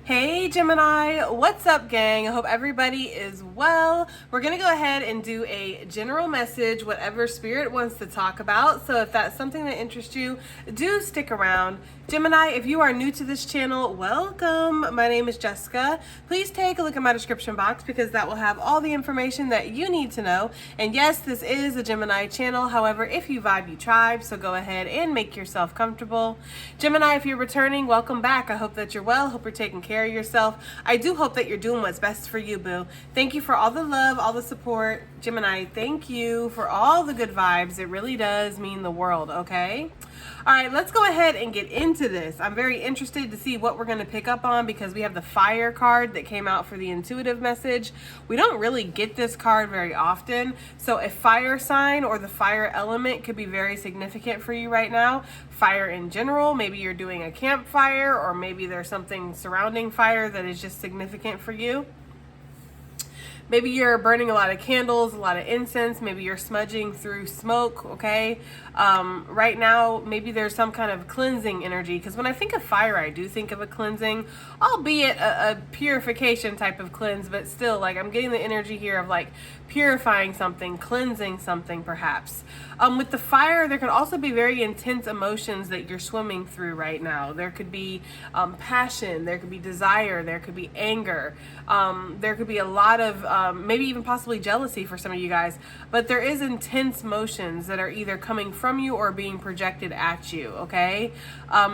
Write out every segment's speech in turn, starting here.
Hey Gemini, what's up gang? I hope everybody is well. We're going to go ahead and do a general message, whatever spirit wants to talk about. So if that's something that interests you, do stick around. Gemini, if you are new to this channel, welcome. My name is Jessica. Please take a look at my description box because that will have all the information that you need to know. And yes, this is a Gemini channel. However, if you vibe, you tribe. So go ahead and make yourself comfortable. Gemini, if you're returning, welcome back. I hope that you're well. Hope you're taking care of yourself. I do hope that you're doing what's best for you, boo. Thank you for all the love, all the support. Gemini, thank you for all the good vibes. It really does mean the world, okay? All right, let's go ahead and get into this. I'm very interested to see what we're going to pick up on because we have the fire card that came out for the intuitive message. We don't really get this card very often. So a fire sign or the fire element could be very significant for you right now. Fire in general, maybe you're doing a campfire or maybe there's something surrounding fire that is just significant for you. Maybe you're burning a lot of candles, a lot of incense. Maybe you're smudging through smoke, okay? Right now, maybe there's some kind of cleansing energy. Because when I think of fire, I do think of a cleansing, albeit a purification type of cleanse. But still, like, I'm getting the energy here of, like, purifying something, cleansing something, perhaps. With the fire, there could also be very intense emotions that you're swimming through right now. There could be passion. There could be desire. There could be anger. There could be a lot of maybe even possibly jealousy for some of you guys, but there is intense motions that are either coming from you or being projected at you, okay?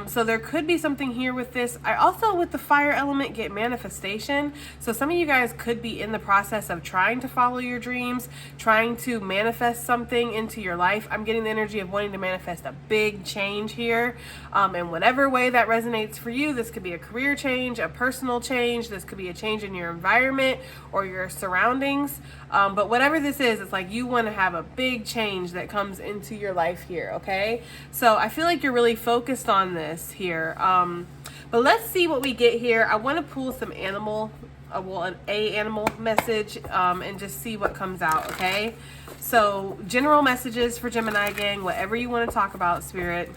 So there could be something here with this. I also, with the fire element, get manifestation. So some of you guys could be in the process of trying to follow your dreams, trying to manifest something into your life. I'm getting the energy of wanting to manifest a big change here. In whatever way that resonates for you, this could be a career change, a personal change, this could be a change in your environment or your surroundings. But whatever this is, it's like you want to have a big change that comes into your life here, okay? So I feel like you're really focused on this here. But let's see what we get here. I want to pull some animal, an animal message and just see what comes out, okay? So general messages for Gemini gang, whatever you want to talk about, Spirit.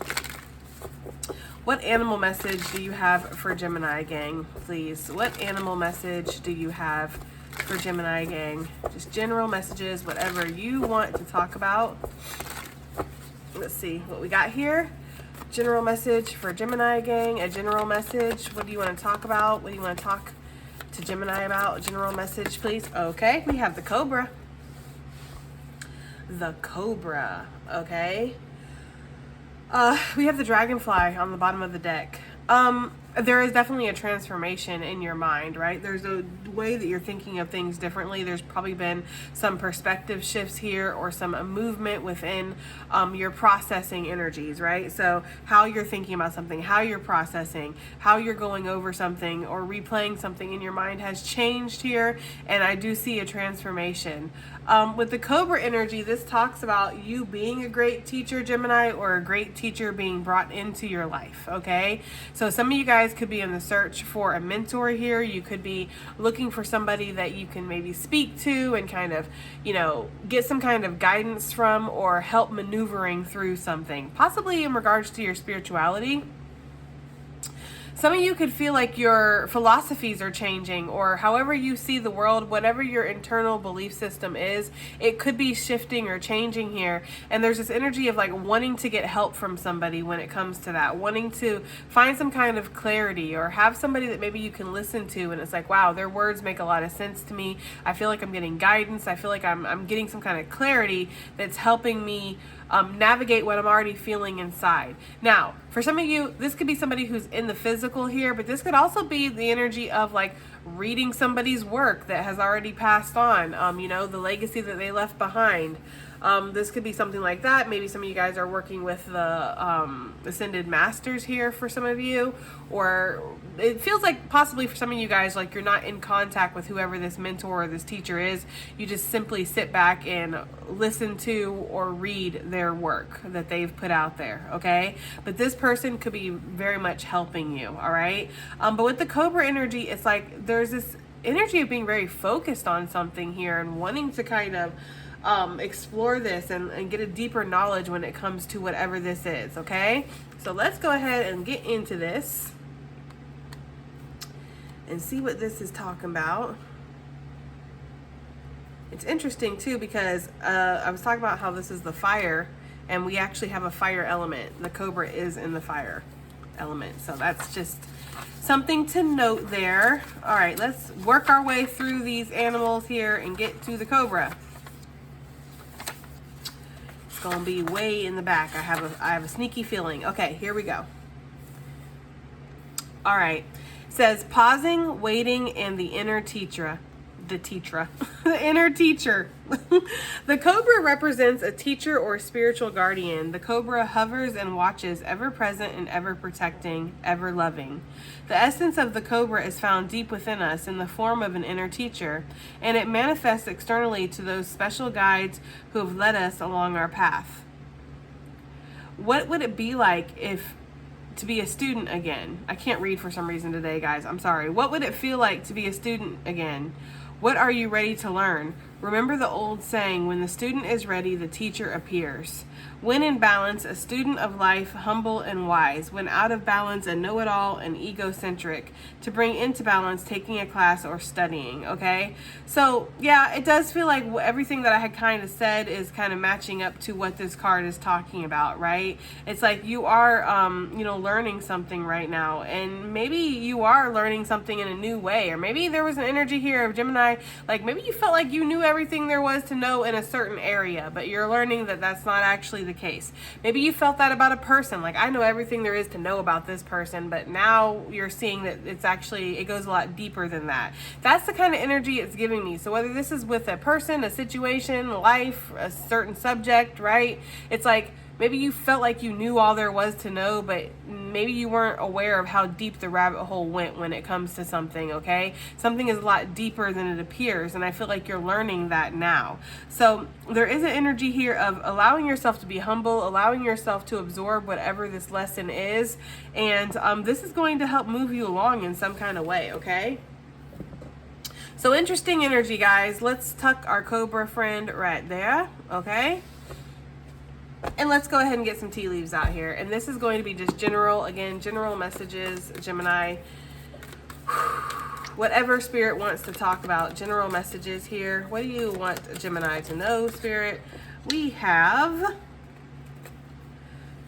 What animal message do you have for Gemini gang, please? What animal message do you have for Gemini gang? Just general messages, whatever you want to talk about. Let's see what we got here. General message for Gemini gang, a general message. What do you want to talk about? What do you want to talk to Gemini about? General message, please. Okay, we have the Cobra. The Cobra, okay. We have the Dragonfly on the bottom of the deck. There is definitely a transformation in your mind, right? There's a way that you're thinking of things differently. There's probably been some perspective shifts here or some movement within your processing energies, right? So how you're thinking about something, how you're processing, how you're going over something or replaying something in your mind has changed here. And I do see a transformation. With the Cobra energy, this talks about you being a great teacher, Gemini, or a great teacher being brought into your life, okay? So some of you guys could be in the search for a mentor here. You could be looking for somebody that you can maybe speak to and kind of, you know, get some kind of guidance from or help maneuvering through something, possibly in regards to your spirituality. Some of you could feel like your philosophies are changing or however you see the world, whatever your internal belief system is, it could be shifting or changing here. And there's this energy of like wanting to get help from somebody when it comes to that, wanting to find some kind of clarity or have somebody that maybe you can listen to. And it's like, wow, their words make a lot of sense to me. I feel like I'm getting guidance. I feel like I'm getting some kind of clarity that's helping me navigate what I'm already feeling inside. Now, for some of you, this could be somebody who's in the physical here, but this could also be the energy of like reading somebody's work that has already passed on, you know, the legacy that they left behind. This could be something like that. Maybe some of you guys are working with the Ascended Masters here for some of you, or it feels like possibly for some of you guys, like you're not in contact with whoever this mentor or this teacher is. You just simply sit back and listen to or read their work that they've put out there, okay? But this person could be very much helping you, all right? But with the Cobra energy, it's like there's this energy of being very focused on something here and wanting to kind of explore this and get a deeper knowledge when it comes to whatever this is, okay? So let's go ahead and get into this. and see what this is talking about. It's interesting too because I was talking about how this is the fire, and we actually have a fire element. The cobra is in the fire element, so that's just something to note there. All right, let's work our way through these animals here and get to the cobra. It's gonna be way in the back. I have a sneaky feeling. Okay, here we go. All right, it says pausing, waiting, and the inner teacher. The inner teacher. The cobra represents a teacher or spiritual guardian. The cobra hovers and watches, ever present and ever protecting, ever loving. The essence of the cobra is found deep within us in the form of an inner teacher, and it manifests externally to those special guides who have led us along our path. What would it be like if to be a student again? I can't read for some reason today, guys. I'm sorry. What would it feel like to be a student again? What are you ready to learn? Remember the old saying, when the student is ready, the teacher appears. When in balance, a student of life, humble and wise. When out of balance, a know-it-all and egocentric. To bring into balance, taking a class or studying, okay? So, yeah, it does feel like everything that I had kind of said is kind of matching up to what this card is talking about, right? It's like you are, learning something right now. And maybe you are learning something in a new way. Or maybe there was an energy here of Gemini, like maybe you felt like you knew everything there was to know in a certain area, but you're learning that that's not actually the case. Maybe you felt that about a person, like I know everything there is to know about this person, but now you're seeing that it goes a lot deeper than that. That's the kind of energy it's giving me. So whether this is with a person, a situation, life, a certain subject, right? It's like maybe you felt like you knew all there was to know, but maybe you weren't aware of how deep the rabbit hole went when it comes to something, okay? Something is a lot deeper than it appears, and I feel like you're learning that now. So there is an energy here of allowing yourself to be humble, allowing yourself to absorb whatever this lesson is, and this is going to help move you along in some kind of way, okay? So interesting energy, guys. Let's tuck our cobra friend right there, okay? And let's go ahead and get some tea leaves out here. And this is going to be just general messages, Gemini. Whatever Spirit wants to talk about, general messages here. What do you want Gemini to know, Spirit? We have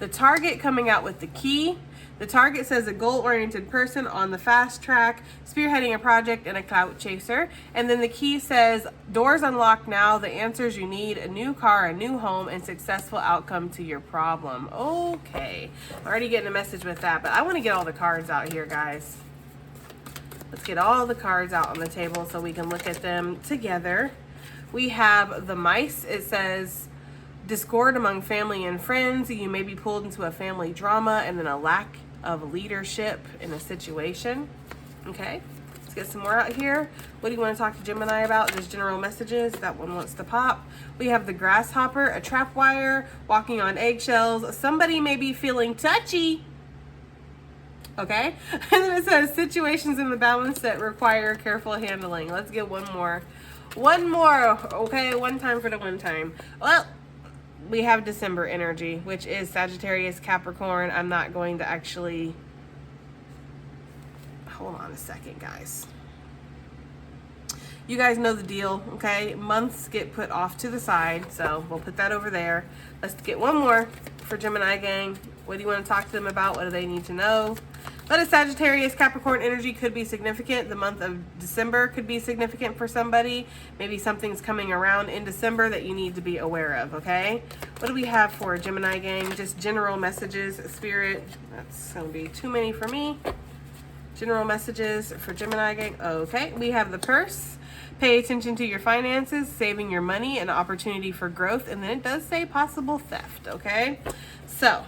the target coming out with the key. The target says a goal-oriented person on the fast track, spearheading a project, and a clout chaser. And then the key says doors unlocked now, the answers you need, a new car, a new home, and successful outcome to your problem. Okay, I'm already getting a message with that, but I want to get all the cards out here, guys. Let's get all the cards out on the table so we can look at them together. We have the mice. It says discord among family and friends. You may be pulled into a family drama, and then a lack of leadership in a situation. Okay, let's get some more out here. What do you want to talk to Gemini about? Just general messages. That one wants to pop. We have the grasshopper, a trap wire, walking on eggshells. Somebody may be feeling touchy. Okay, and then it says situations in the balance that require careful handling. Let's get one more. Okay, one time for the one time. Well, we have December energy, which is Sagittarius, Capricorn. I'm not going to actually, hold on a second, guys. You guys know the deal, okay? Months get put off to the side, so we'll put that over there. Let's get one more for Gemini gang. What do you want to talk to them about? What do they need to know? But a Sagittarius, Capricorn energy could be significant. The month of December could be significant for somebody. Maybe something's coming around in December that you need to be aware of, okay? What do we have for Gemini gang? Just general messages, Spirit. That's going to be too many for me. General messages for Gemini gang. Okay, we have the purse. Pay attention to your finances, saving your money, an opportunity for growth. And then it does say possible theft, okay? So,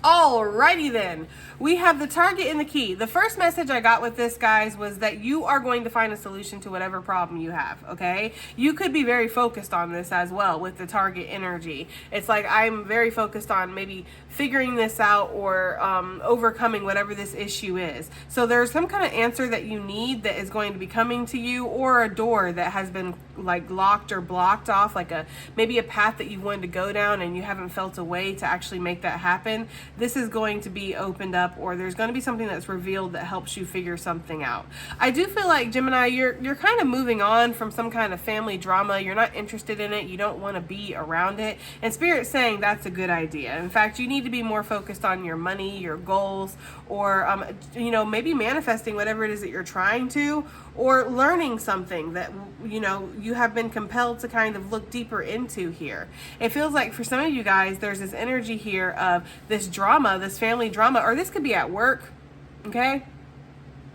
alrighty then. We have the target and the key. The first message I got with this, guys, was that you are going to find a solution to whatever problem you have, okay? You could be very focused on this as well with the target energy. It's like I'm very focused on maybe figuring this out or overcoming whatever this issue is. So there's some kind of answer that you need that is going to be coming to you, or a door that has been like locked or blocked off, like maybe a path that you wanted to go down and you haven't felt a way to actually make that happen. This is going to be opened up up, or there's going to be something that's revealed that helps you figure something out. I do feel like, Gemini, you're kind of moving on from some kind of family drama. You're not interested in it. You don't want to be around it. And Spirit's saying that's a good idea. In fact, you need to be more focused on your money, your goals, or maybe manifesting whatever it is that you're trying to, or learning something that you have been compelled to kind of look deeper into here. It feels like for some of you guys, there's this energy here of this drama, this family drama, or this could be at work, okay?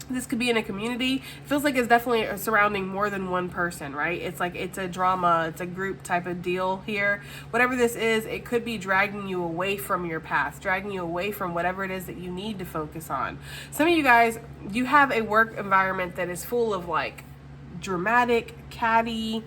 This could be in a community. It feels like it's definitely surrounding more than one person, right? It's like it's a drama, it's a group type of deal here. Whatever this is, it could be dragging you away from your path, dragging you away from whatever it is that you need to focus on. Some of you guys, you have a work environment that is full of like dramatic, catty,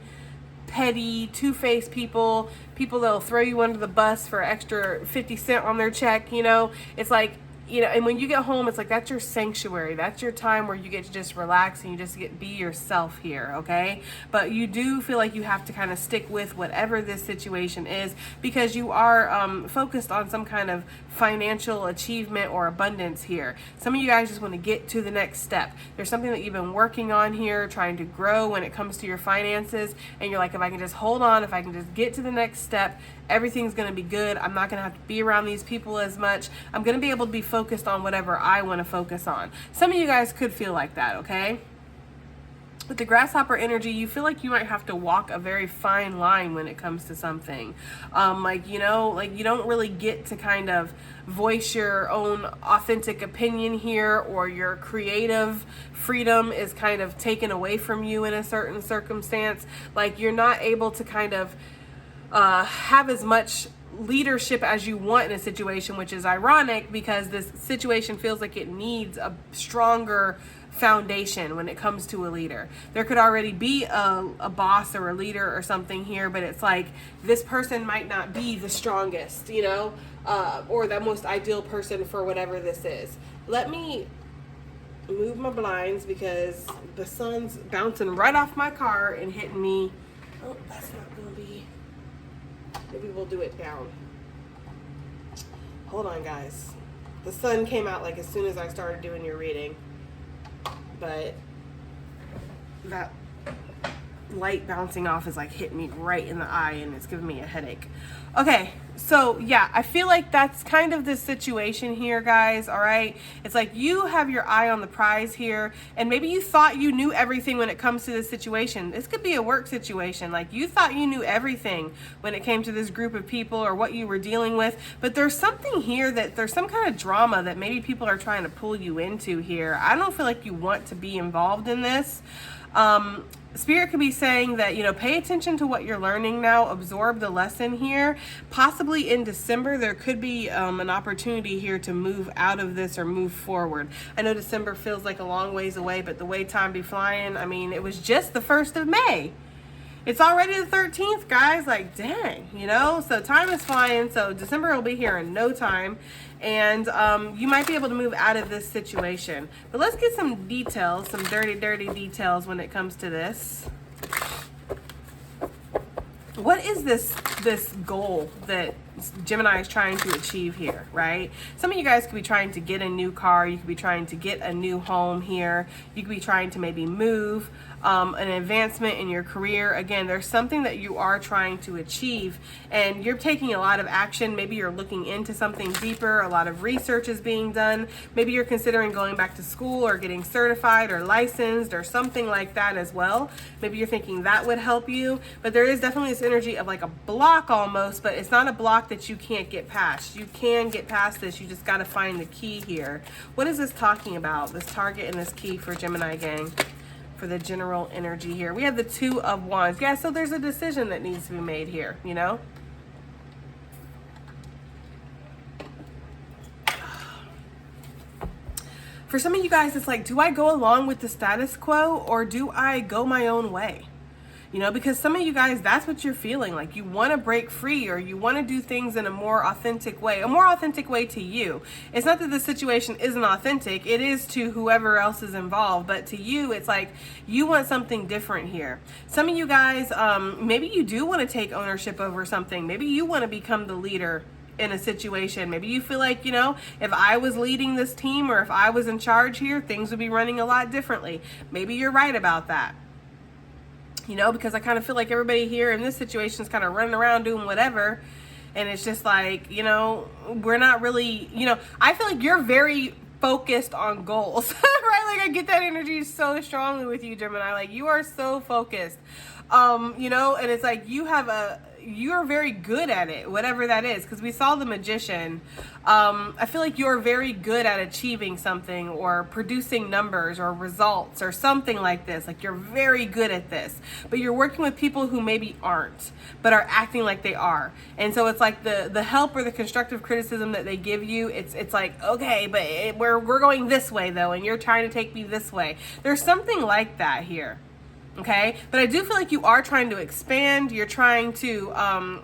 petty, two-faced people that'll throw you under the bus for extra 50 cents on their check. It's like, and when you get home, it's like that's your sanctuary. That's your time where you get to just relax and you just be yourself here, okay? But you do feel like you have to kind of stick with whatever this situation is, because you are focused on some kind of financial achievement or abundance here. Some of you guys just want to get to the next step. There's something that you've been working on here, trying to grow when it comes to your finances, and you're like, if I can just hold on, if I can just get to the next step, everything's going to be good. I'm not going to have to be around these people as much. I'm going to be able to be focused on whatever I want to focus on. Some of you guys could feel like that, okay? With the grasshopper energy, you feel like you might have to walk a very fine line when it comes to something. You don't really get to kind of voice your own authentic opinion here, or your creative freedom is kind of taken away from you in a certain circumstance. Like you're not able to kind of have as much leadership as you want in a situation, which is ironic because this situation feels like it needs a stronger foundation when it comes to a leader. There could already be a boss or a leader or something here, but it's like this person might not be the strongest, or the most ideal person for whatever this is. Let me move my blinds because the sun's bouncing right off my car and hitting me. Oh, that's not going to be... Maybe we'll do it down. Hold on, guys. The sun came out like as soon as I started doing your reading. But that light bouncing off is like hitting me right in the eye and it's giving me a headache. Okay, so yeah, I feel like that's kind of the situation here, guys, all right? It's like you have your eye on the prize here, and maybe you thought you knew everything when it comes to this situation. This could be a work situation. Like you thought you knew everything when it came to this group of people or what you were dealing with, but there's something here that there's some kind of drama that maybe people are trying to pull you into here. I don't feel like you want to be involved in this. Spirit could be saying that, pay attention to what you're learning now, absorb the lesson here. Possibly in December, there could be an opportunity here to move out of this or move forward. I know December feels like a long ways away, but the way time be flying, it was just the 1st of May. It's already the 13th, guys. Like, dang, so time is flying. So December will be here in no time. And you might be able to move out of this situation. But let's get some details, some dirty details when it comes to this. What is this goal that Gemini is trying to achieve here, right? Some of you guys could be trying to get a new car. You could be trying to get a new home here. You could be trying to maybe move, an advancement in your career. Again, there's something that you are trying to achieve and you're taking a lot of action. Maybe you're looking into something deeper. A lot of research is being done. Maybe you're considering going back to school or getting certified or licensed or something like that as well. Maybe you're thinking that would help you, but there is definitely this energy of like a block almost, but it's not a block that you can't get past. You can get past this. You just got to find the key here. What is this talking about? This target and this key for Gemini gang, for the general energy here. We have the 2 of Wands. Yeah, so there's a decision that needs to be made here, For some of you guys, it's like, do I go along with the status quo or do I go my own way? Because some of you guys, that's what you're feeling. Like you want to break free or you want to do things in a more authentic way to you. It's not that the situation isn't authentic. It is to whoever else is involved. But to you, it's like you want something different here. Some of you guys, maybe you do want to take ownership over something. Maybe you want to become the leader in a situation. Maybe you feel like, if I was leading this team or if I was in charge here, things would be running a lot differently. Maybe you're right about that. Because I kind of feel like everybody here in this situation is kind of running around doing whatever. And it's just like, we're not really, I feel like you're very focused on goals, right? Like I get that energy so strongly with you, Gemini. Like you are so focused, and it's like you're very good at it, whatever that is, because we saw the Magician. I feel like you're very good at achieving something or producing numbers or results or something like this. Like you're very good at this, but you're working with people who maybe aren't, but are acting like they are. And so it's like the help or the constructive criticism that they give you, it's like, okay, but we're going this way though, and you're trying to take me this way. There's something like that here. Okay, but I do feel like you are trying to expand. You're trying to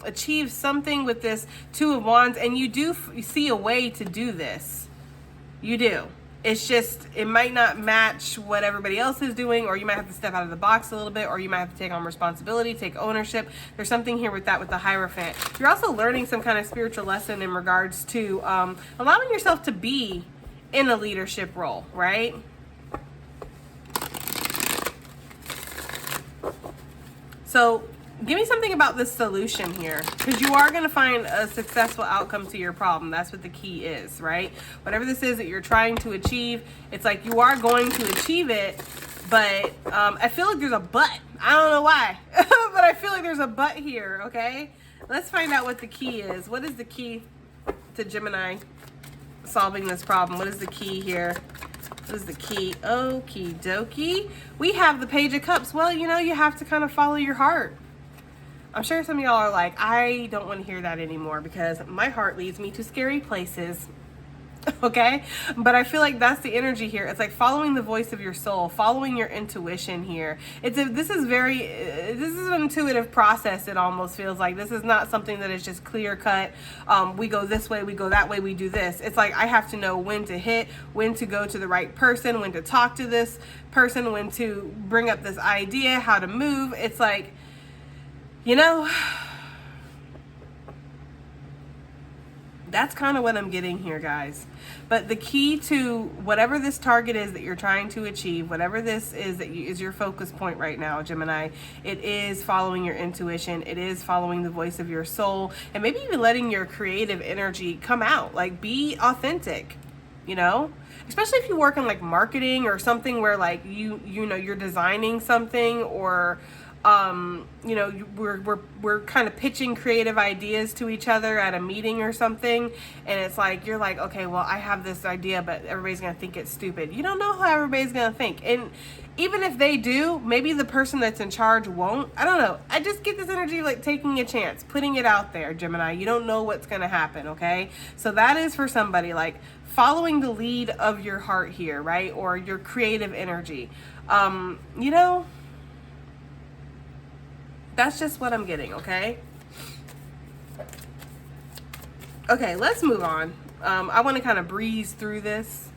achieve something with this Two of Wands, and you do see a way to do this. You do. It's just, it might not match what everybody else is doing, or you might have to step out of the box a little bit, or you might have to take on responsibility, take ownership. There's something here with that, with the Hierophant. You're also learning some kind of spiritual lesson in regards to allowing yourself to be in a leadership role, right? So give me something about this solution here, because you are going to find a successful outcome to your problem. That's what the key is, right? Whatever this is that you're trying to achieve, it's like you are going to achieve it, but I feel like there's a but. I don't know why, but I feel like there's a but here, okay? Let's find out what the key is. What is the key to Gemini solving this problem? What is the key here? What is the key? Okie dokie. We have the Page of Cups. Well, you have to kind of follow your heart. I'm sure some of y'all are like, I don't want to hear that anymore because my heart leads me to scary places. Okay? But I feel like that's the energy here. It's like following the voice of your soul, following your intuition here. This is an intuitive process. It almost feels like this is not something that is just clear cut. We go this way, we go that way, we do this. It's like I have to know when to hit, when to go to the right person, when to talk to this person, when to bring up this idea, how to move. It's like, that's kind of what I'm getting here, guys. But the key to whatever this target is that you're trying to achieve, whatever this is that is your focus point right now, Gemini, it is following your intuition. It is following the voice of your soul, and maybe even letting your creative energy come out. Like, be authentic, especially if you work in like marketing or something where like you're designing something, or we're kind of pitching creative ideas to each other at a meeting or something, and it's like you're like, okay, well, I have this idea, but everybody's gonna think it's stupid. You don't know how everybody's gonna think, and even if they do, maybe the person that's in charge won't. I don't know. I just get this energy of like taking a chance, putting it out there, Gemini. You don't know what's gonna happen, okay? So that is for somebody, like following the lead of your heart here, right? Or your creative energy. That's just what I'm getting, okay? Okay, let's move on. I want to kind of breeze through this.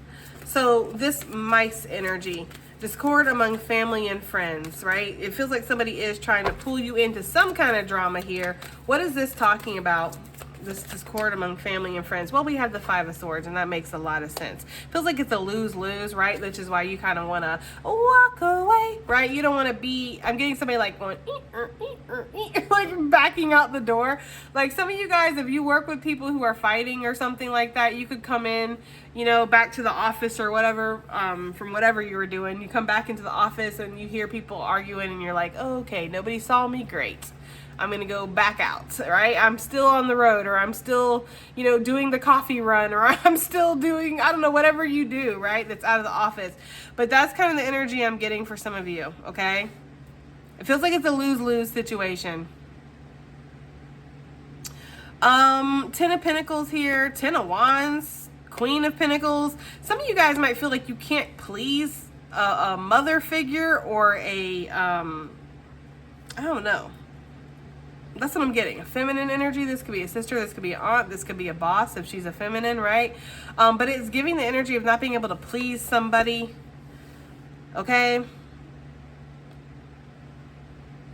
So this mice energy, discord among family and friends, right? It feels like somebody is trying to pull you into some kind of drama here. What is this talking about? This discord among family and friends. Well, we have the Five of Swords, and that makes a lot of sense. Feels like it's a lose-lose, right? Which is why you kind of want to walk away, right? You don't want to be, I'm getting somebody like going, like backing out the door. Like some of you guys, if you work with people who are fighting or something like that, you could come in, back to the office or whatever, from whatever you were doing. You come back into the office and you hear people arguing and you're like, oh, okay, nobody saw me, great. I'm going to go back out, right? I'm still on the road, or I'm still, doing the coffee run, or I'm still doing, I don't know, whatever you do, right? That's out of the office. But that's kind of the energy I'm getting for some of you, okay? It feels like it's a lose-lose situation. 10 of Pentacles here, 10 of Wands, Queen of Pentacles. Some of you guys might feel like you can't please a mother figure or a, I don't know. That's what I'm getting. A feminine energy. This could be a sister. This could be an aunt. This could be a boss if she's a feminine, right? But it's giving the energy of not being able to please somebody. Okay?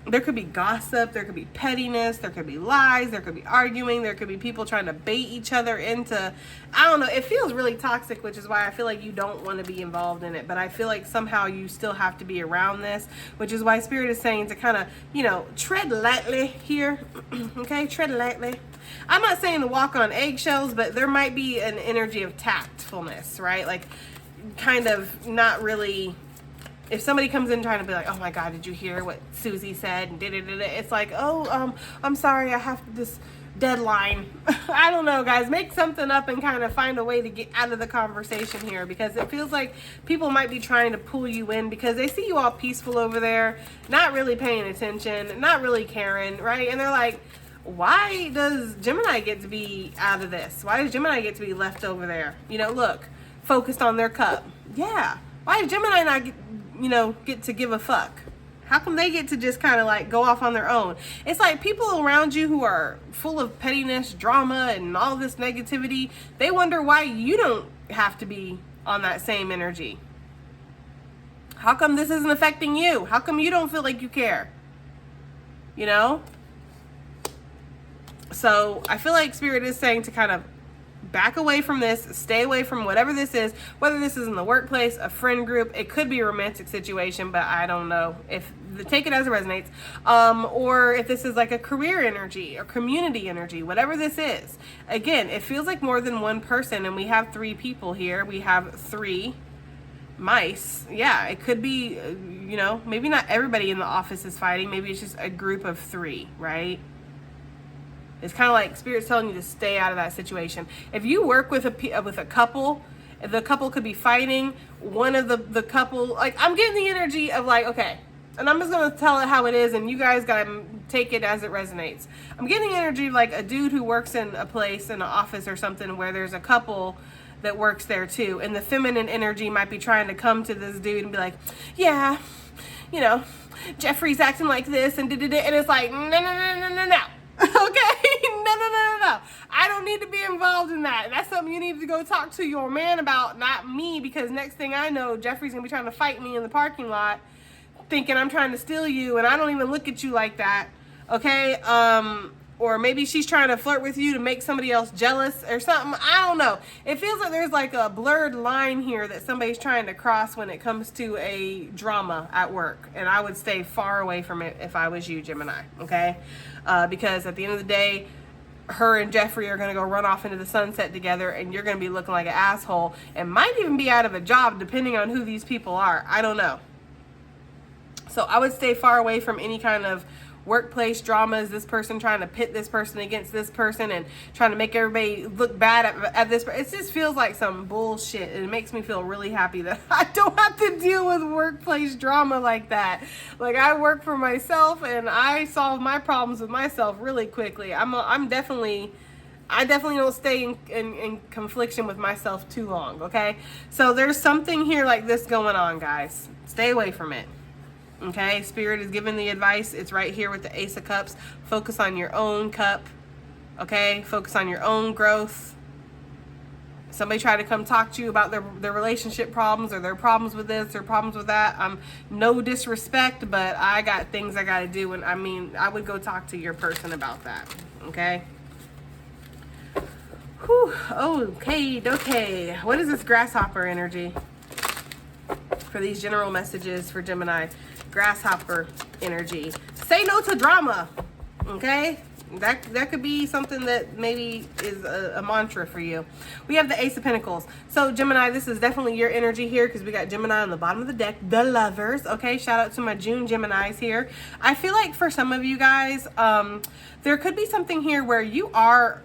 There could be gossip, there could be pettiness, there could be lies, there could be arguing, there could be people trying to bait each other into, I don't know, it feels really toxic, which is why I feel like you don't want to be involved in it. But I feel like somehow you still have to be around this, which is why Spirit is saying to kind of, you know, tread lightly here. Okay, tread lightly. I'm not saying to walk on eggshells, but there might be an energy of tactfulness, right? Like, kind of not really. If somebody comes in trying to be like, oh my God, did you hear what Susie said? And it's like, oh, I'm sorry, I have this deadline. I don't know, guys. Make something up and kind of find a way to get out of the conversation here, because it feels like people might be trying to pull you in because they see you all peaceful over there, not really paying attention, not really caring, right? And they're like, why does Gemini get to be out of this? Why does Gemini get to be left over there? You know, look, focused on their cup. Yeah. Why does Gemini not get to give a fuck? How come they get to just kind of like go off on their own? It's like people around you who are full of pettiness, drama, and all this negativity, they wonder why you don't have to be on that same energy. How come this isn't affecting you? How come you don't feel like you care? You know? So I feel like Spirit is saying to kind of back away from this, stay away from whatever this is, whether this is in the workplace, a friend group, it could be a romantic situation, but I don't know. Take it as it resonates, or if this is like a career energy or community energy, whatever this is. Again, it feels like more than one person, and we have 3 people here. We have 3 mice. Yeah, it could be, maybe not everybody in the office is fighting. Maybe it's just a group of 3, right? It's kind of like Spirit's telling you to stay out of that situation. If you work with a couple, the couple could be fighting. One of the couple, like, I'm getting the energy of like, okay, and I'm just going to tell it how it is, and you guys got to take it as it resonates. I'm getting the energy of like a dude who works in a place, in an office or something, where there's a couple that works there too. And the feminine energy might be trying to come to this dude and be like, yeah, Jeffrey's acting like this, and it's like, no. Okay, no. I don't need to be involved in that. That's something you need to go talk to your man about, not me, because next thing I know, Jeffrey's gonna be trying to fight me in the parking lot, thinking I'm trying to steal you, and I don't even look at you like that. Okay, or maybe she's trying to flirt with you to make somebody else jealous or something. I don't know. It feels like there's like a blurred line here that somebody's trying to cross when it comes to a drama at work. And I would stay far away from it if I was you, Gemini, okay? Because at the end of the day, her and Jeffrey are going to go run off into the sunset together, and you're going to be looking like an asshole and might even be out of a job depending on who these people are. I don't know. So I would stay far away from any kind of workplace dramas, this person trying to pit this person against this person and trying to make everybody look bad at this. It just feels like some bullshit, and it makes me feel really happy that I don't have to deal with workplace drama like that. Like, I work for myself, and I solve my problems with myself really quickly. I definitely don't stay in confliction with myself too long, okay? So there's something here like this going on, guys. Stay away from it. Okay, Spirit is giving the advice. It's right here with the Ace of Cups. Focus on your own cup. Okay, focus on your own growth. Somebody try to come talk to you about their relationship problems, or their problems with this, or problems with that. No disrespect, but I got things I got to do. And I would go talk to your person about that. Okay. Whew. Okay. What is this grasshopper energy for these general messages for Gemini? Grasshopper energy. Say no to drama. Okay, that could be something that maybe is a mantra for you. We have the Ace of Pentacles. So Gemini, this is definitely your energy here, because we got Gemini on the bottom of the deck, the Lovers. Okay, shout out to my June Geminis here. I feel like for some of you guys, there could be something here where you are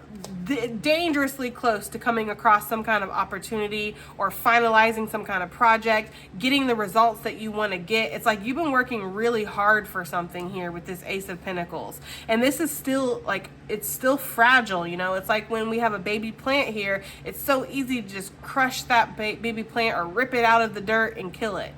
dangerously close to coming across some kind of opportunity or finalizing some kind of project, getting the results that you want to get. It's like you've been working really hard for something here with this Ace of Pentacles, and this is still like, it's still fragile. It's like when we have a baby plant here, it's so easy to just crush that baby plant or rip it out of the dirt and kill it.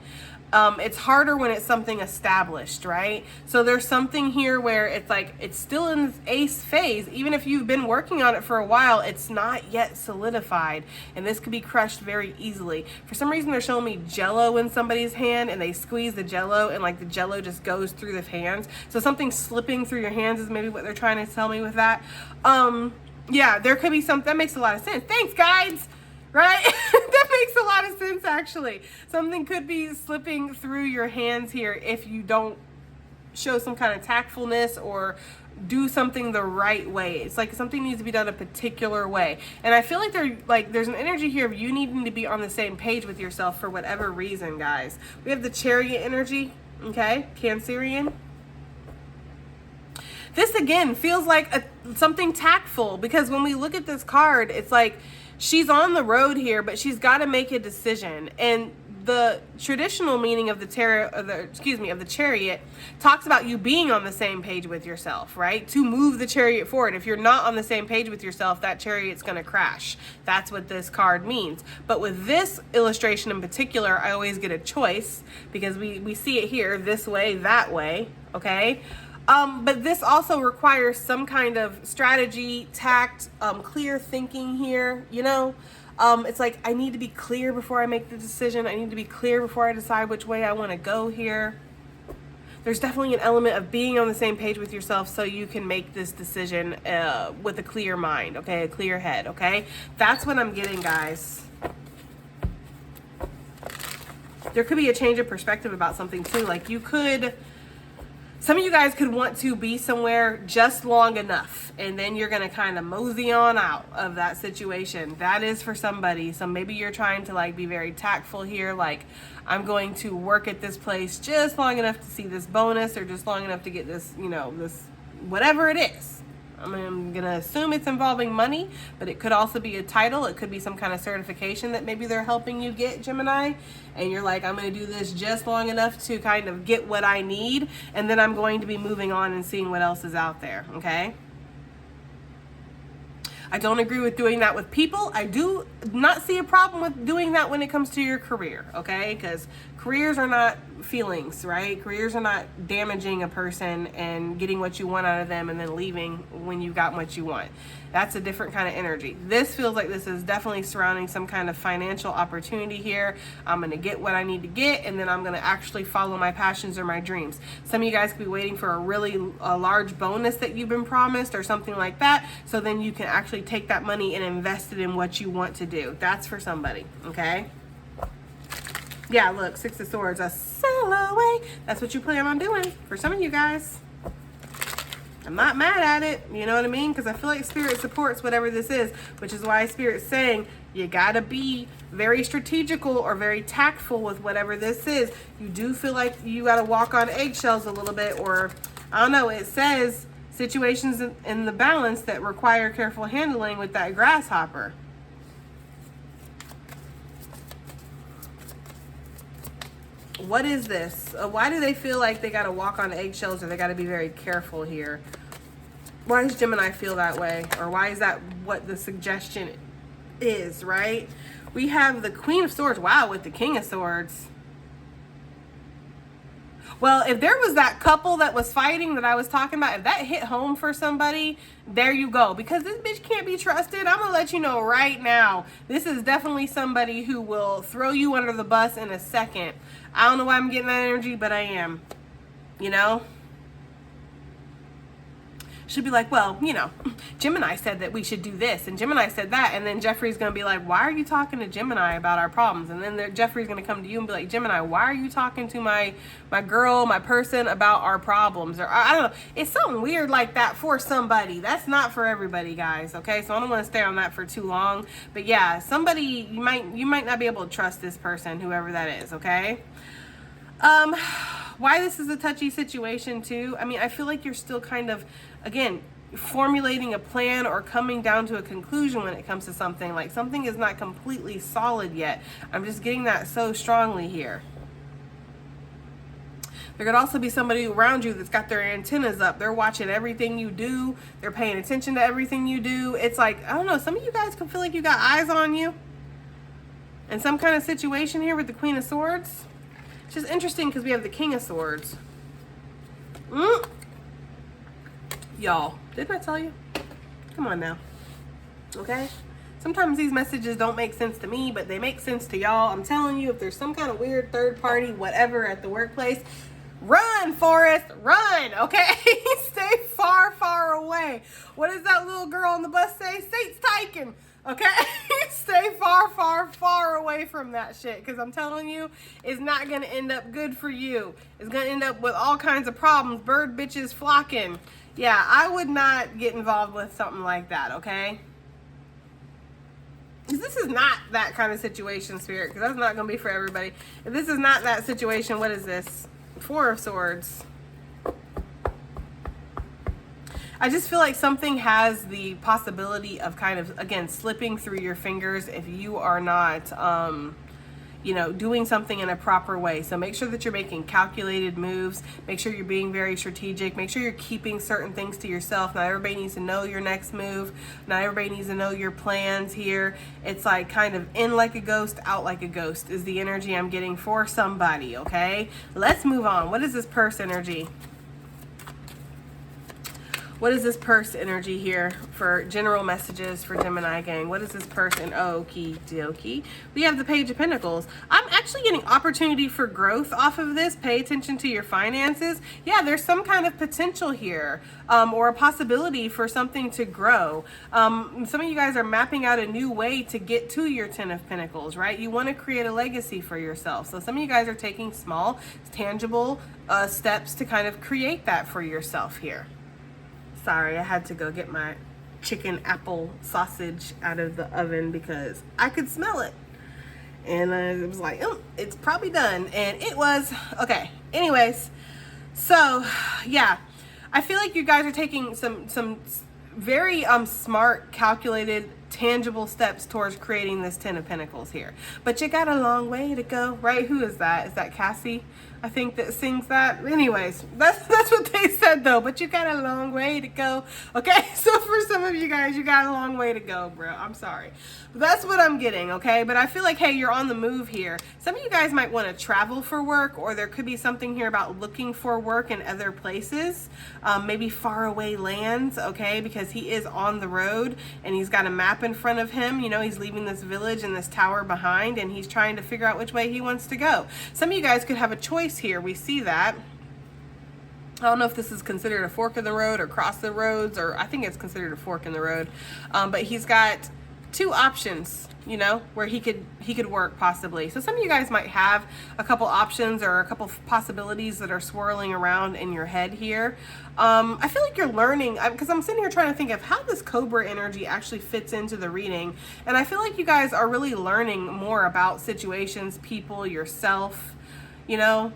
It's harder when it's something established, right? So there's something here where it's like, it's still in this ace phase. Even if you've been working on it for a while, it's not yet solidified. And this could be crushed very easily. For some reason, they're showing me Jello in somebody's hand, and they squeeze the Jello, and like the Jello just goes through the hands. So something slipping through your hands is maybe what they're trying to tell me with that. Yeah, there could be something that makes a lot of sense. Thanks, guides. Right? That makes a lot of sense, actually. Something could be slipping through your hands here if you don't show some kind of tactfulness or do something the right way. It's like something needs to be done a particular way. And I feel like there's an energy here of you needing to be on the same page with yourself for whatever reason, guys. We have the Chariot energy, okay? Cancerian. This, again, feels like something tactful, because when we look at this card, it's like, she's on the road here, but she's got to make a decision. And the traditional meaning of the tarot, of the Chariot, talks about you being on the same page with yourself, right? To move the Chariot forward. If you're not on the same page with yourself, that Chariot's going to crash. That's what this card means. But with this illustration in particular, I always get a choice, because we see it here, this way, that way, okay? But this also requires some kind of strategy, tact, clear thinking here, you know? It's like, I need to be clear before I make the decision. I need to be clear before I decide which way I want to go here. There's definitely an element of being on the same page with yourself so you can make this decision with a clear mind, okay? A clear head, okay? That's what I'm getting, guys. There could be a change of perspective about something, too. Like, some of you guys could want to be somewhere just long enough, and then you're going to kind of mosey on out of that situation. That is for somebody. So maybe you're trying to like be very tactful here. Like, I'm going to work at this place just long enough to see this bonus, or just long enough to get this, you know, this, whatever it is. I'm going to assume it's involving money, but it could also be a title. It could be some kind of certification that maybe they're helping you get, Gemini. And you're like, I'm going to do this just long enough to kind of get what I need. And then I'm going to be moving on and seeing what else is out there. Okay. I don't agree with doing that with people. I do not see a problem with doing that when it comes to your career, okay? Because careers are not feelings, right? Careers are not damaging a person and getting what you want out of them and then leaving when you got what you want. That's a different kind of energy. This feels like this is definitely surrounding some kind of financial opportunity here. I'm going to get what I need to get, and then I'm going to actually follow my passions or my dreams. Some of you guys could be waiting for a large bonus that you've been promised or something like that, so then you can actually take that money and invest it in what you want to do. That's for somebody, okay? Yeah, look, Six of Swords, a sail away. That's what you plan on doing for some of you guys. I'm not mad at it, you know what I mean? Because I feel like Spirit supports whatever this is, which is why Spirit's saying you gotta be very strategical or very tactful with whatever this is. You do feel like you gotta walk on eggshells a little bit, or I don't know, it says situations in the balance that require careful handling with that grasshopper. What is this? Why do they feel like they got to walk on eggshells, or they got to be very careful here? Why does Gemini feel that way? Or why is that what the suggestion is, right? We have the Queen of Swords. Wow, with the King of Swords. Well, if there was that couple that was fighting that I was talking about, if that hit home for somebody, there you go. Because this bitch can't be trusted. I'm going to let you know right now. This is definitely somebody who will throw you under the bus in a second. I don't know why I'm getting that energy, but I am. You know? Should be like, well, you know, Gemini said that we should do this, and Gemini said that, and then Jeffrey's going to be like, why are you talking to Gemini about our problems? And then Jeffrey's going to come to you and be like, Gemini, why are you talking to my girl, my person about our problems? Or I don't know. It's something weird like that for somebody. That's not for everybody, guys, okay? So I don't want to stay on that for too long. But yeah, somebody, you might not be able to trust this person, whoever that is, okay? Why this is a touchy situation too, I mean, I feel like you're still kind of, again, formulating a plan or coming down to a conclusion when it comes to something. Like, something is not completely solid yet. I'm just getting that so strongly here. There could also be somebody around you that's got their antennas up. They're watching everything you do. They're paying attention to everything you do. It's like, I don't know, some of you guys can feel like you got eyes on you in some kind of situation here with the Queen of Swords. It's just interesting because we have the King of Swords. Y'all, didn't I tell you? Come on now. Okay? Sometimes these messages don't make sense to me, but they make sense to y'all. I'm telling you, if there's some kind of weird third party, whatever, at the workplace, run, Forrest, run, okay? Stay far, far away. What does that little girl on the bus say? Sate's taken, okay? Stay far, far, far away from that shit, because I'm telling you, it's not going to end up good for you. It's going to end up with all kinds of problems, bird bitches flocking. Yeah, I would not get involved with something like that, okay? This is not that kind of situation, Spirit, because that's not going to be for everybody. If this is not that situation, what is this? Four of Swords. I just feel like something has the possibility of kind of, again, slipping through your fingers if you are not, you know, doing something in a proper way. So make sure that you're making calculated moves. Make sure you're being very strategic. Make sure you're keeping certain things to yourself. Not everybody needs to know your next move. Not everybody needs to know your plans here. It's like kind of in like a ghost, out like a ghost is the energy I'm getting for somebody, okay? Let's move on. What is this purse energy? What is this purse energy here for general messages for Gemini gang? What is this person? Okie dokie. We have the Page of Pentacles. I'm actually getting opportunity for growth off of this. Pay attention to your finances. Yeah, there's some kind of potential here, or a possibility for something to grow. Some of you guys are mapping out a new way to get to your Ten of Pentacles, right? You want to create a legacy for yourself. So some of you guys are taking small, tangible steps to kind of create that for yourself here. Sorry, I had to go get my chicken apple sausage out of the oven because I could smell it. And it was like, oh, it's probably done. And it was. Okay. Anyways, so yeah, I feel like you guys are taking some very smart, calculated, tangible steps towards creating this Ten of Pentacles here. But you got a long way to go, right? Who is that? Is that Cassie? I think that sings that. Anyways, that's what they said though. But you got a long way to go. Okay, so for some of you guys, you got a long way to go, bro. I'm sorry. But that's what I'm getting, okay? But I feel like, hey, you're on the move here. Some of you guys might want to travel for work, or there could be something here about looking for work in other places, maybe faraway lands, okay? Because he is on the road and he's got a map in front of him. You know, he's leaving this village and this tower behind, and he's trying to figure out which way he wants to go. Some of you guys could have a choice here. We see that. I don't know if this is considered a fork in the road or cross the roads, or I think it's considered a fork in the road. But he's got two options, you know, where he could work possibly. So some of you guys might have a couple options or a couple possibilities that are swirling around in your head here. I feel like you're learning, because I'm sitting here trying to think of how this Cobra energy actually fits into the reading. And I feel like you guys are really learning more about situations, people, yourself, you know,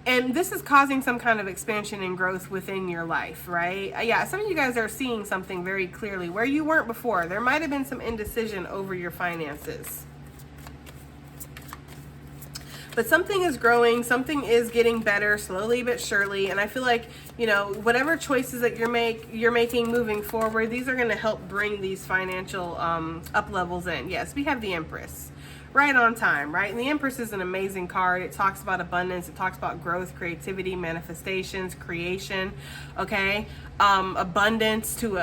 and this is causing some kind of expansion and growth within your life, right? Yeah, some of you guys are seeing something very clearly where you weren't before. There might have been some indecision over your finances. But something is growing, something is getting better slowly but surely. And I feel like, you know, whatever choices that you're making moving forward, these are going to help bring these financial up levels in. Yes, we have the Empress. Right on time, right? And the Empress is an amazing card. It talks about abundance. It talks about growth, creativity, manifestations, creation, okay? Abundance to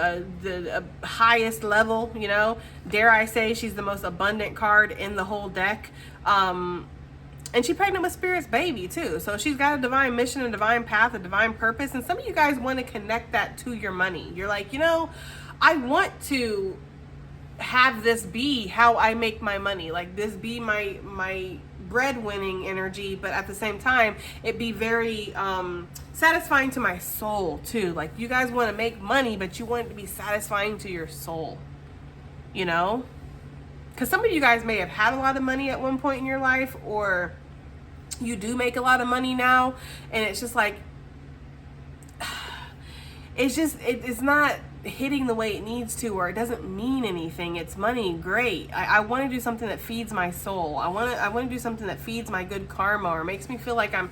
the highest level, you know? Dare I say she's the most abundant card in the whole deck. And she's pregnant with Spirit's baby too. So she's got a divine mission, a divine path, a divine purpose. And some of you guys want to connect that to your money. You're like, you know, I want to have this be how I make my money, like this be my breadwinning energy, but at the same time it be very satisfying to my soul too. Like you guys want to make money, but you want it to be satisfying to your soul, you know, because some of you guys may have had a lot of money at one point in your life, or you do make a lot of money now, and it's just like it's not hitting the way it needs to, or it doesn't mean anything. It's money, great. I want to do something that feeds my soul. I want to do something that feeds my good karma, or makes me feel like I'm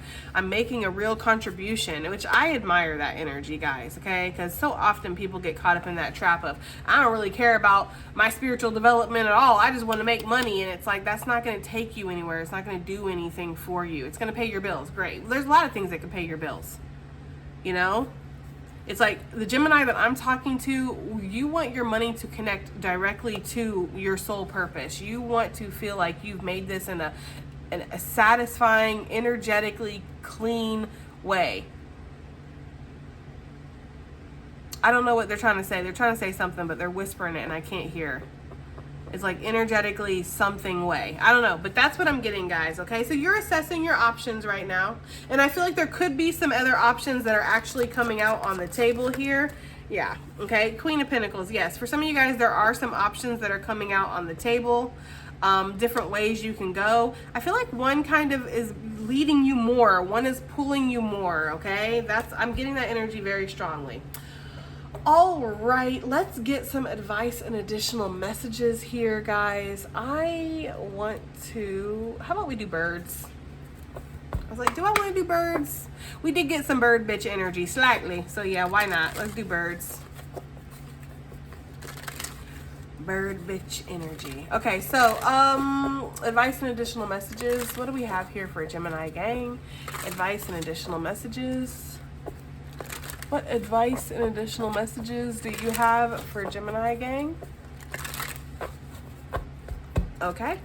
making a real contribution, which I admire that energy, guys, okay? Because so often people get caught up in that trap of, I don't really care about my spiritual development at all. I just want to make money. And it's like, that's not going to take you anywhere. It's not going to do anything for you. It's going to pay your bills. Great. There's a lot of things that can pay your bills, you know? It's like the Gemini that I'm talking to, you want your money to connect directly to your soul purpose. You want to feel like you've made this in a satisfying, energetically clean way. I don't know what they're trying to say. They're trying to say something, but they're whispering it and I can't hear. It's like energetically something way. I don't know, but that's what I'm getting, guys, okay? So you're assessing your options right now, and I feel like there could be some other options that are actually coming out on the table here. Yeah, okay, Queen of Pentacles, yes. For some of you guys, there are some options that are coming out on the table, different ways you can go. I feel like one kind of is leading you more, one is pulling you more, okay? I'm getting that energy very strongly. All right, let's get some advice and additional messages here, guys. I want to, how about we do birds? I was like, do I want to do birds? We did get some bird bitch energy slightly, so yeah, why not? Let's do birds. Bird bitch energy. Okay, so advice and additional messages. What do we have here for Gemini gang? Advice and additional messages. What advice and additional messages do you have for Gemini gang? Okay.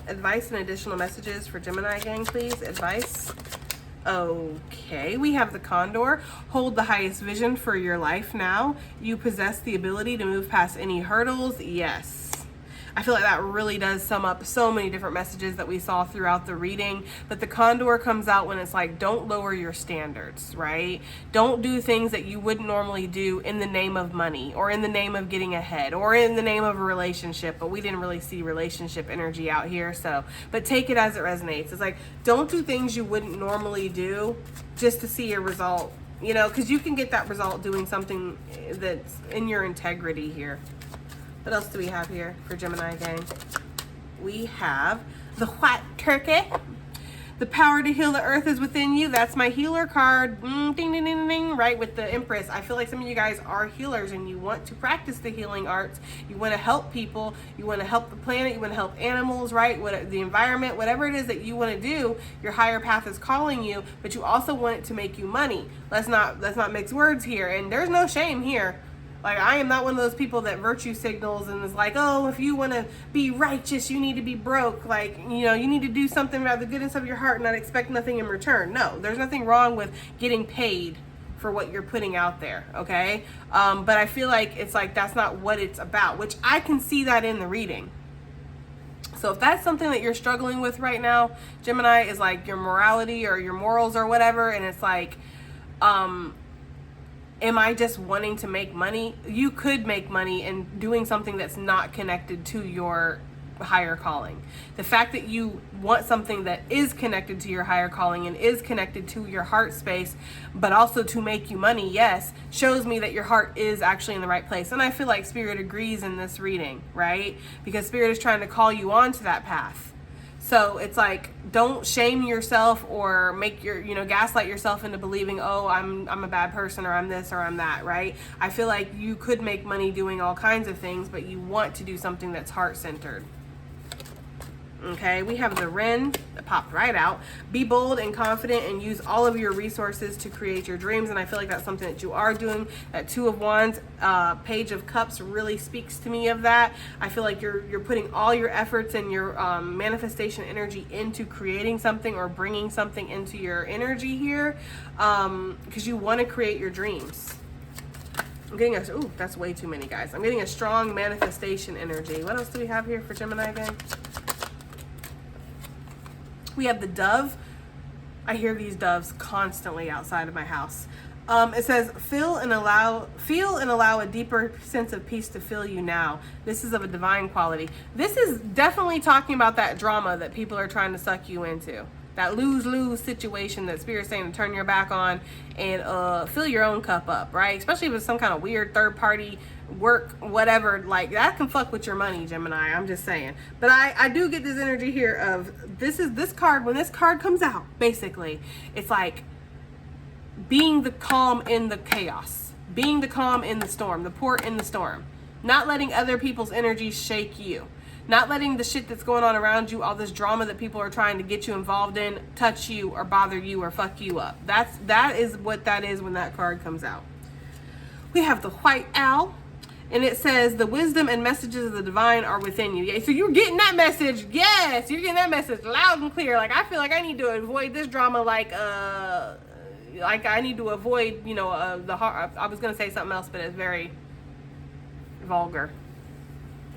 Advice and additional messages for Gemini gang, please. Advice. Okay. We have the Condor. Hold the highest vision for your life now. You possess the ability to move past any hurdles. Yes. I feel like that really does sum up so many different messages that we saw throughout the reading. But the Condor comes out when it's like, don't lower your standards, right? Don't do things that you wouldn't normally do in the name of money, or in the name of getting ahead, or in the name of a relationship. But we didn't really see relationship energy out here. So, but take it as it resonates. It's like, don't do things you wouldn't normally do just to see a result, you know, because you can get that result doing something that's in your integrity here. What else do we have here for Gemini gang? We have the White Turkey. The power to heal the earth is within you. That's my healer card. Ding, ding, ding, ding, right, with the Empress. I feel like some of you guys are healers and you want to practice the healing arts. You want to help people. You want to help the planet. You want to help animals, right? What, the environment, whatever it is that you want to do, your higher path is calling you, but you also want it to make you money. Let's not mix words here. And there's no shame here. Like, I am not one of those people that virtue signals and is like, oh, if you want to be righteous, you need to be broke. Like, you know, you need to do something out of the goodness of your heart and not expect nothing in return. No, there's nothing wrong with getting paid for what you're putting out there, okay? But I feel like it's like that's not what it's about, which I can see that in the reading. So if that's something that you're struggling with right now, Gemini, is like your morality or your morals or whatever, and it's like, am I just wanting to make money? You could make money in doing something that's not connected to your higher calling. The fact that you want something that is connected to your higher calling and is connected to your heart space, but also to make you money, yes, shows me that your heart is actually in the right place. And I feel like Spirit agrees in this reading, right? Because Spirit is trying to call you onto that path. So it's like, don't shame yourself or make your, gaslight yourself into believing, oh, I'm a bad person, or I'm this, or I'm that, right? I feel like you could make money doing all kinds of things, but you want to do something that's heart-centered. Okay, we have the Wren that popped right out. Be bold and confident and use all of your resources to create your dreams. And I feel like that's something that you are doing. That Two of Wands, Page of Cups really speaks to me of that. I feel like you're putting all your efforts and your manifestation energy into creating something or bringing something into your energy here, because you want to create your dreams. I'm getting ooh, that's way too many, guys. I'm getting a strong manifestation energy. What else do we have here for Gemini again? We have the dove. I hear these doves constantly outside of my house. It says, feel and allow a deeper sense of peace to fill you now. This is of a divine quality. This is definitely talking about that drama that people are trying to suck you into. That lose-lose situation that Spirit's saying to turn your back on and fill your own cup up, right? Especially if it's some kind of weird third-party work, whatever, like that can fuck with your money, Gemini. I'm just saying. But I do get this energy here of this card. When this card comes out, basically, it's like being the calm in the chaos, being the calm in the storm, the port in the storm, not letting other people's energies shake you. Not letting the shit that's going on around you, all this drama that people are trying to get you involved in, touch you or bother you or fuck you up. That is what that is when that card comes out. We have the White Owl, and it says the wisdom and messages of the divine are within you. Yeah, so you're getting that message. Yes, you're getting that message loud and clear. Like, I feel like I need to avoid this drama. Like I need to avoid, I was gonna say something else, but it's very vulgar.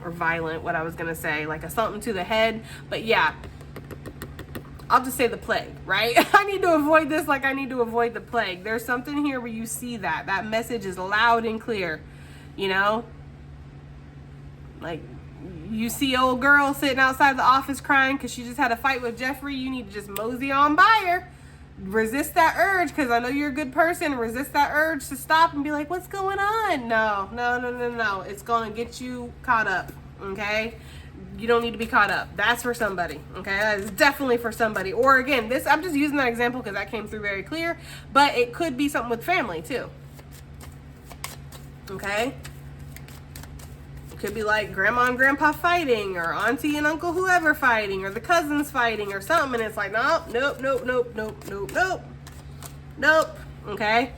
Or violent, what I was gonna say, like a something to the head. But yeah, I'll just say the plague, right? I need to avoid this like I need to avoid the plague. There's something here where you see that message is loud and clear, like you see old girl sitting outside the office crying because she just had a fight with Jeffrey. You need to just mosey on by her. Resist that urge, because I know you're a good person. Resist that urge to stop and be like, what's going on? No. It's going to get you caught up, okay? You don't need to be caught up. That's for somebody, okay? That is definitely for somebody. Or again, I'm just using that example because that came through very clear, but it could be something with family too, okay? It could be like grandma and grandpa fighting, or auntie and uncle whoever fighting, or the cousins fighting or something, and it's like, nope, okay?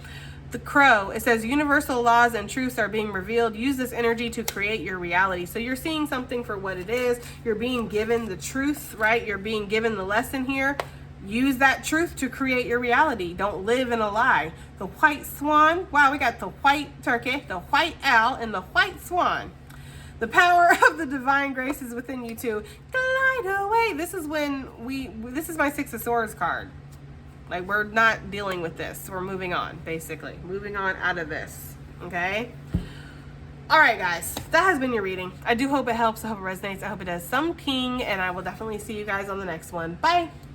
The Crow, it says universal laws and truths are being revealed. Use this energy to create your reality. So you're seeing something for what it is. You're being given the truth, right? You're being given the lesson here. Use that truth to create your reality. Don't live in a lie. The White Swan, wow, we got the white turkey, the White Owl, and the White Swan. The power of the divine grace is within you to glide away. This is this is my Six of Swords card. Like, we're not dealing with this. We're moving on, basically. Moving on out of this, okay? All right, guys. That has been your reading. I do hope it helps. I hope it resonates. I hope it does something, and I will definitely see you guys on the next one. Bye.